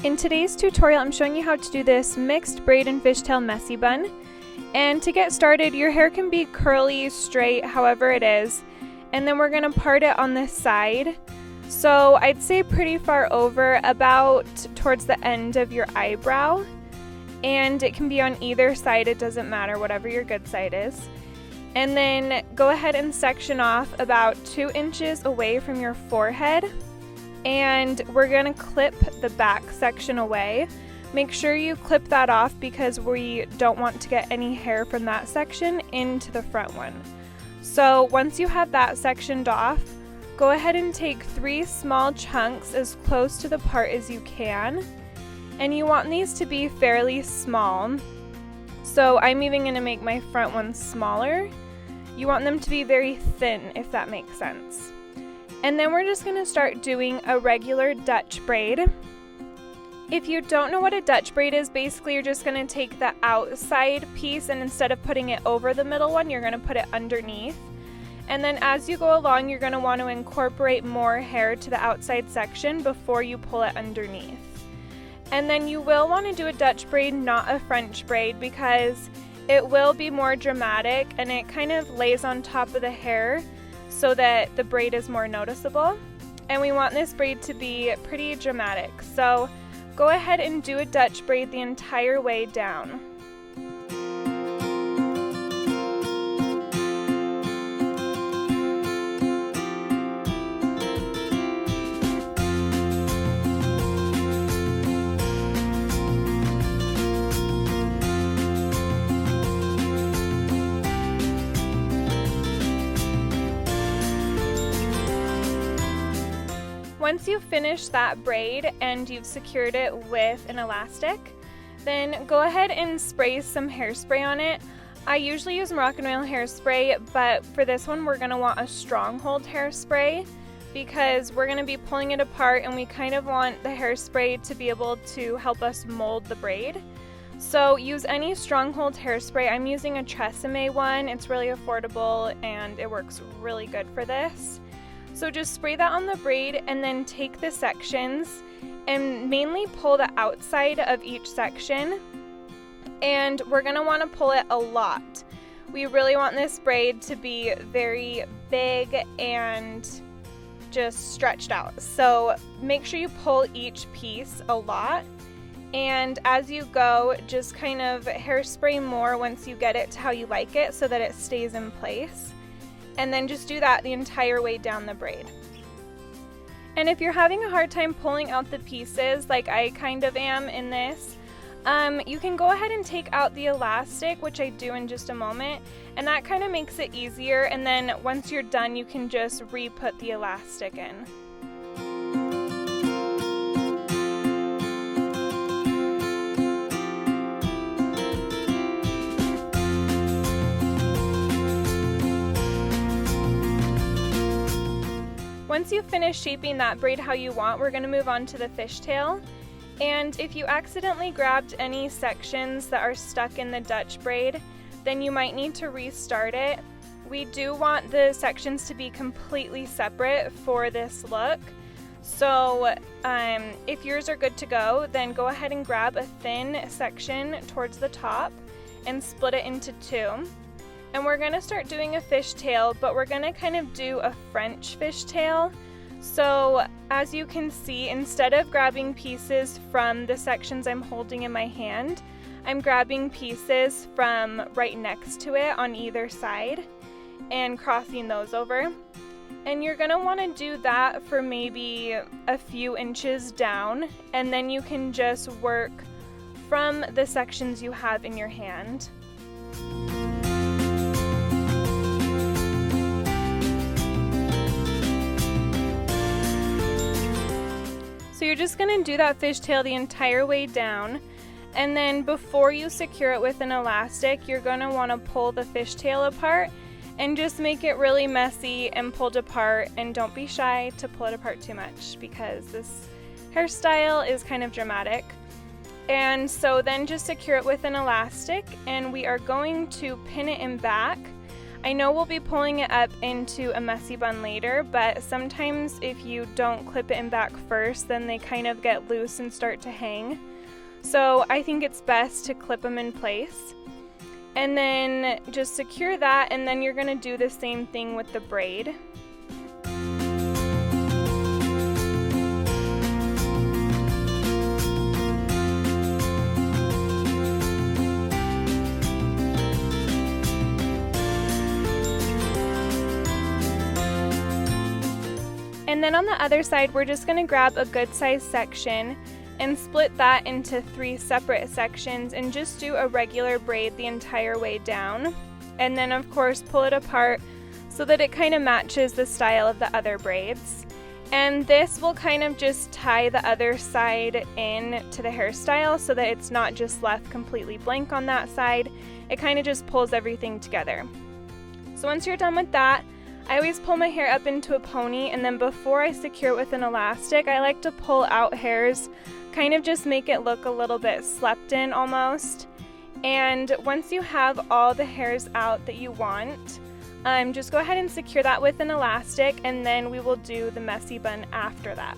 In today's tutorial, I'm showing you how to do this mixed braid and fishtail messy bun. And to get started, your hair can be curly, straight, however it is. And then we're going to part it on this side. So I'd say pretty far over, about towards the end of your eyebrow. And it can be on either side, it doesn't matter, whatever your good side is. And then go ahead and section off about 2 inches away from your forehead. And we're going to clip the back section away. Make sure you clip that off because we don't want to get any hair from that section into the front one. So once you have that sectioned off, go ahead and take 3 small chunks as close to the part as you can. And you want these to be fairly small. So I'm even going to make my front one smaller. You want them to be very thin, if that makes sense. And then we're just going to start doing a regular Dutch braid. If you don't know what a Dutch braid is, basically you're just going to take the outside piece and instead of putting it over the middle one, you're going to put it underneath. And then as you go along, you're going to want to incorporate more hair to the outside section before you pull it underneath. And then you will want to do a Dutch braid, not a French braid, because it will be more dramatic and it kind of lays on top of the hair so that the braid is more noticeable. And we want this braid to be pretty dramatic. So go ahead and do a Dutch braid the entire way down. Once you've finished that braid and you've secured it with an elastic, then go ahead and spray some hairspray on it. I usually use Moroccan oil hairspray, but for this one we're going to want a stronghold hairspray because we're going to be pulling it apart and we kind of want the hairspray to be able to help us mold the braid. So use any stronghold hairspray. I'm using a Tresemme one. It's really affordable and it works really good for this. So just spray that on the braid and then take the sections and mainly pull the outside of each section. And we're going to want to pull it a lot. We really want this braid to be very big and just stretched out. So make sure you pull each piece a lot. And as you go, just kind of hairspray more once you get it to how you like it so that it stays in place. And then just do that the entire way down the braid. And if you're having a hard time pulling out the pieces, like I kind of am in this, you can go ahead and take out the elastic, which I do in just a moment, and that kind of makes it easier. And then once you're done, you can just re-put the elastic in. Once you finish shaping that braid how you want, we're going to move on to the fishtail. And if you accidentally grabbed any sections that are stuck in the Dutch braid, then you might need to restart it. We do want the sections to be completely separate for this look. So if yours are good to go, then go ahead and grab a thin section towards the top and split it into 2. And we're going to start doing a fishtail, but we're going to kind of do a French fishtail. So as you can see, instead of grabbing pieces from the sections I'm holding in my hand, I'm grabbing pieces from right next to it on either side and crossing those over. And you're going to want to do that for maybe a few inches down, and then you can just work from the sections you have in your hand. So you're just going to do that fishtail the entire way down, and then before you secure it with an elastic, you're going to want to pull the fishtail apart and just make it really messy and pulled apart, and don't be shy to pull it apart too much because this hairstyle is kind of dramatic. And so then just secure it with an elastic, and we are going to pin it in back. I know we'll be pulling it up into a messy bun later, but sometimes if you don't clip it in back first, then they kind of get loose and start to hang. So I think it's best to clip them in place. And then just secure that, and then you're gonna do the same thing with the braid. And then on the other side, we're just gonna grab a good sized section and split that into 3 separate sections and just do a regular braid the entire way down. And then of course pull it apart so that it kind of matches the style of the other braids. And this will kind of just tie the other side in to the hairstyle so that it's not just left completely blank on that side. It kind of just pulls everything together. So once you're done with that, I always pull my hair up into a pony, and then before I secure it with an elastic, I like to pull out hairs, kind of just make it look a little bit slept in almost. And once you have all the hairs out that you want, just go ahead and secure that with an elastic, and then we will do the messy bun after that.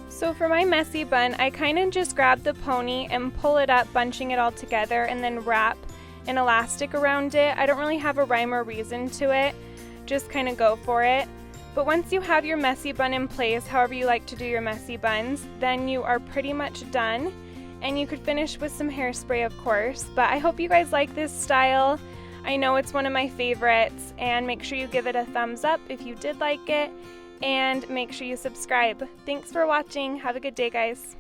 So for my messy bun, I kind of just grab the pony and pull it up, bunching it all together, and then wrap an elastic around it. I don't really have a rhyme or reason to it, just kind of go for it. But once you have your messy bun in place, however you like to do your messy buns, then you are pretty much done. And you could finish with some hairspray, of course. But I hope you guys like this style. I know it's one of my favorites, and make sure you give it a thumbs up if you did like it. And make sure you subscribe. Thanks for watching. Have a good day, guys.